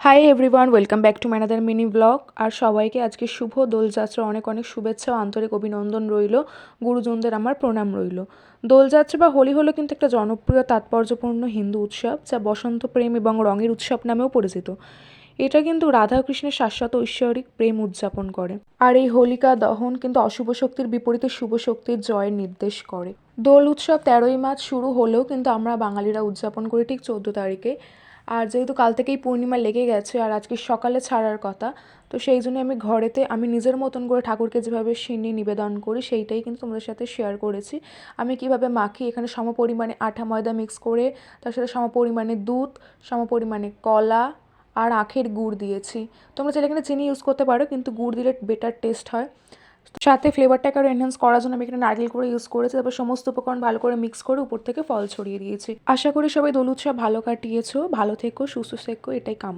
High everyone, welcome back to my another mini vlog. আর সবাইকে আজকে শুভ দোলযাত্রা অনেক অনেক শুভেচ্ছা ও আন্তরিক অভিনন্দন রইল। গুরুজনদের আমার প্রণাম রইল। দোলযাত্রা বা হোলি হলো কিন্তু একটা জনপ্রিয় তাৎপর্যপূর্ণ হিন্দু উৎসব, যা বসন্ত প্রেম এবং রঙের উৎসব নামেও পরিচিত। এটা কিন্তু রাধা কৃষ্ণের শাশ্বত ঐশ্বরিক প্রেম উদযাপন করে। আর এই হোলিকা দহন কিন্তু অশুভ শক্তির বিপরীতে শুভ শক্তির জয়ের নির্দেশ করে। দোল উৎসব 13ই মার্চ শুরু হলেও কিন্তু আমরা বাঙালিরা উদযাপন করি ঠিক 14 তারিখে। আর যেহেতু কাল থেকেই পূর্ণিমা লেগে গেছে আর আজকে সকালে ছাড়ার কথা, তো সেই জন্য আমি নিজের মতন করে ঠাকুরকে যেভাবে সিন্নি নিবেদন করি সেইটাই কিন্তু তোমাদের সাথে শেয়ার করেছি। আমি কিভাবে মাখি, এখানে সমপরিমাণে আটা ময়দা মিক্স করে তার সাথে সমপরিমাণে দুধ, সমপরিমাণে কলা আর আখের গুড় দিয়েছি। তোমরা চাইলে এখানে চিনি ইউজ করতে পারো, কিন্তু গুড় দিলে বেটার টেস্ট হয়। সাথে ফ্লেভারটাকে আরও এনহ্যান্স করার জন্য আমি এখানে নারকেল করে ইউজ করেছি। তারপর সমস্ত উপকরণ ভালো করে মিক্স করে উপর থেকে ফল ছড়িয়ে দিয়েছি। আশা করি সবাই দোল উৎসব ভালো কাটিয়েছো, ভালো থেকো, সুস্থ থেকো, এটাই কাম।